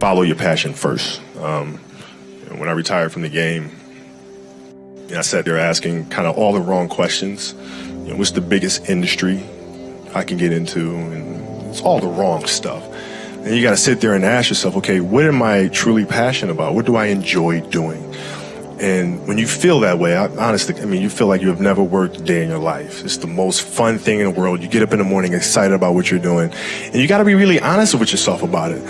follow your passion first. When I retired from the game, I sat there asking kind of all the wrong questions. What's the biggest industry I can get into? And it's all the wrong stuff. And you got to sit there and ask yourself, okay, what am I truly passionate about? What do I enjoy doing? And when you feel that way, honestly, you feel like you have never worked a day in your life. It's the most fun thing in the world. You get up in the morning excited about what you're doing. And you got to be really honest with yourself about it.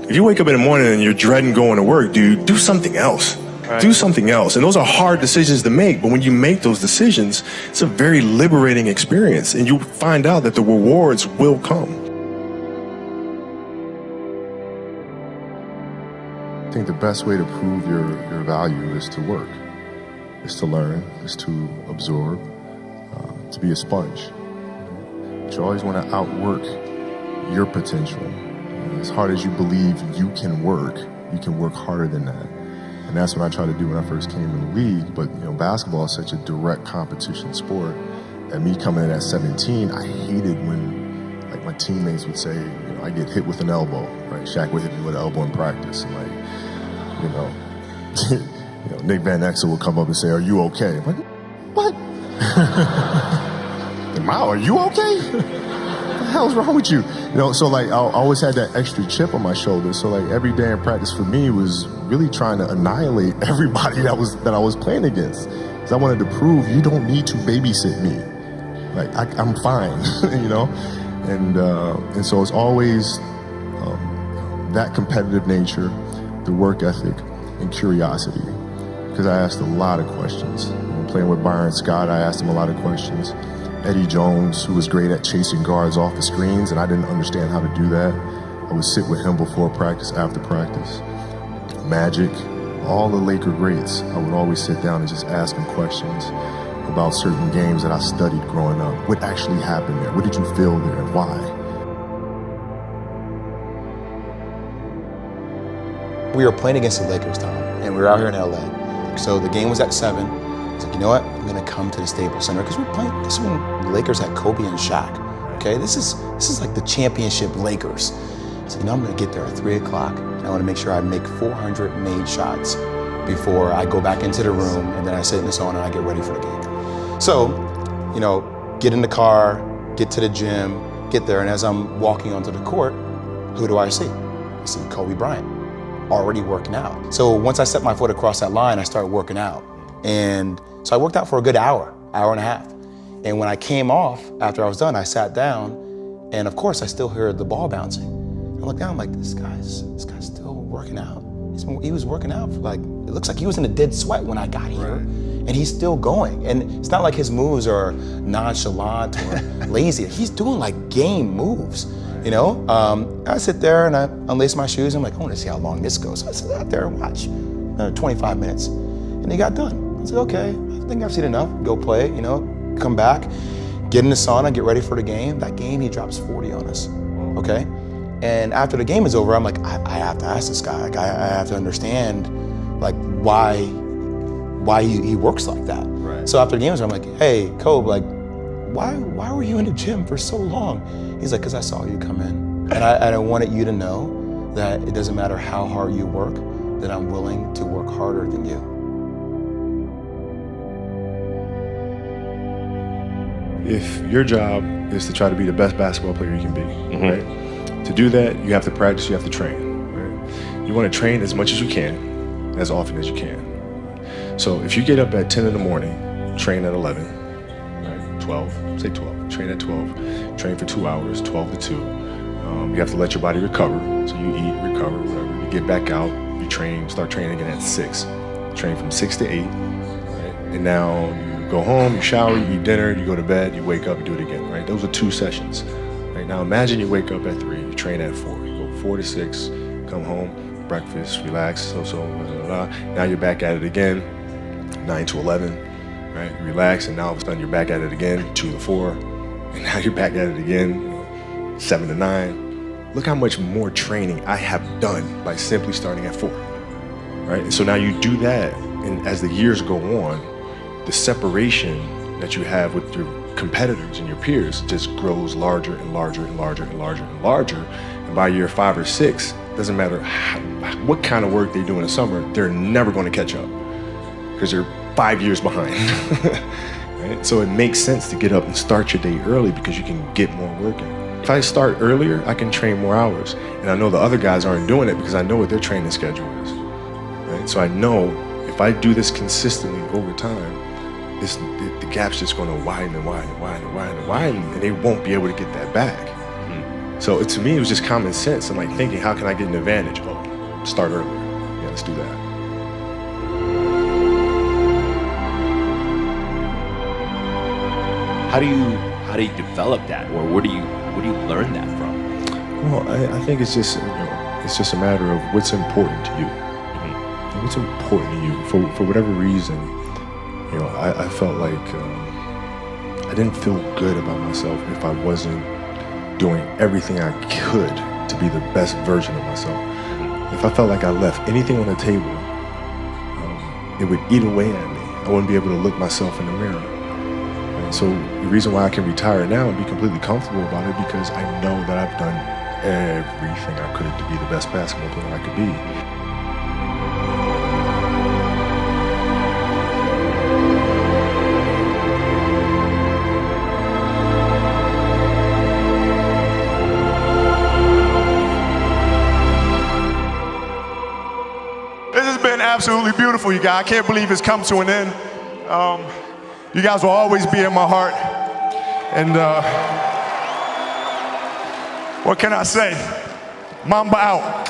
If you wake up in the morning and you're dreading going to work, dude, do something else. Right. Do something else. And those are hard decisions to make. But when you make those decisions, it's a very liberating experience. And you find out that the rewards will come. I think the best way to prove your value is to work, is to learn, is to absorb, to be a sponge. But you always want to outwork your potential. As hard as you believe you can work harder than that. And that's what I tried to do when I first came in the league. But basketball is such a direct competition sport. And me coming in at 17, I hated when my teammates would say, I get hit with an elbow, right? Shaq would hit me with an elbow in practice. And Nick Van Exel would come up and say, "Are you okay?" I'm like, what? Are you okay? What the hell's wrong with you? So I always had that extra chip on my shoulder. So every day in practice for me was really trying to annihilate everybody that I was playing against. Because I wanted to prove you don't need to babysit me. I'm fine, And so it's always that competitive nature, the work ethic, and curiosity. Because I asked a lot of questions. Playing with Bryant Scott, I asked him a lot of questions. Eddie Jones, who was great at chasing guards off the screens, and I didn't understand how to do that. I would sit with him before practice, after practice. Magic, all the Laker greats, I would always sit down and just ask them questions about certain games that I studied growing up. What actually happened there? What did you feel there? Why? We were playing against the Lakers, Tom, and we were out here in LA. So the game was at 7. I was like, you know what? I'm gonna come to the Staples Center because we're playing. This is when the Lakers had Kobe and Shaq. Okay, this is like the championship Lakers. So I'm gonna get there at 3 o'clock, and I want to make sure I make 400 made shots before I go back into the room, and then I sit in the sauna and I get ready for the game. So, get in the car, get to the gym, get there, and as I'm walking onto the court, who do I see? I see Kobe Bryant, already working out. So once I set my foot across that line, I started working out. And so I worked out for a good hour and a half. And when I came off, after I was done, I sat down, and of course I still heard the ball bouncing. I looked down, I'm like, this guy's still working out. He was working out for it looks like he was in a dead sweat when I got here. And he's still going. And it's not like his moves are nonchalant or lazy. He's doing game moves, I sit there and I unlace my shoes. I'm like, I want to see how long this goes. So I sit out there and watch another 25 minutes. And he got done. I said, okay, I think I've seen enough. Go play, come back, get in the sauna, get ready for the game. That game, he drops 40 on us, okay? And after the game is over, I'm like, I have to ask this guy. I have to understand, why he works like that. Right. So after the game is over, I'm like, hey, Kobe, why were you in the gym for so long? He's like, because I saw you come in. And I wanted you to know that it doesn't matter how hard you work, that I'm willing to work harder than you. If your job is to try to be the best basketball player you can be, right? To do that, you have to practice, you have to train, right? You want to train as much as you can, as often as you can. So if you get up at 10 in the morning, train at 11, right? 12, say 12, train at 12, train for 2 hours, 12 to 2. You have to let your body recover. So you eat, recover, whatever. You get back out, you train, start training again at 6. Train from 6 to 8, right? And now you go home, you shower, you eat dinner, you go to bed, you wake up, you do it again, right? Those are 2 sessions. Right? Now imagine you wake up at 3, you train at 4, you go 4 to 6, come home, breakfast, relax, blah, blah, blah. Now you're back at it again, 9 to 11, right? Relax, and now all of a sudden you're back at it again, 2 to 4, and now you're back at it again, 7 to 9. Look how much more training I have done by simply starting at 4, right? And so now you do that, and as the years go on, the separation that you have with your competitors and your peers just grows larger and larger and larger and larger and larger. And by year 5 or 6, doesn't matter what kind of work they do in the summer, they're never going to catch up because they're 5 years behind. Right? So it makes sense to get up and start your day early because you can get more work in. If I start earlier, I can train more hours. And I know the other guys aren't doing it because I know what their training schedule is. Right? So I know if I do this consistently over time, the gap's just going to widen and widen and widen and widen and widen, and they won't be able to get that back. So to me, it was just common sense. I'm like thinking, how can I get an advantage? Oh, start earlier. Yeah, let's do that. How do you develop that, or where do you learn that from? Well, I think it's just it's just a matter of what's important to you. Mm-hmm. What's important to you for whatever reason. I felt like I didn't feel good about myself if I wasn't doing everything I could to be the best version of myself. If I felt like I left anything on the table, it would eat away at me. I wouldn't be able to look myself in the mirror. And so the reason why I can retire now and be completely comfortable about it, because I know that I've done everything I could to be the best basketball player I could be. This has been absolutely beautiful, you guys. I can't believe it's come to an end. You guys will always be in my heart. And what can I say? Mamba out.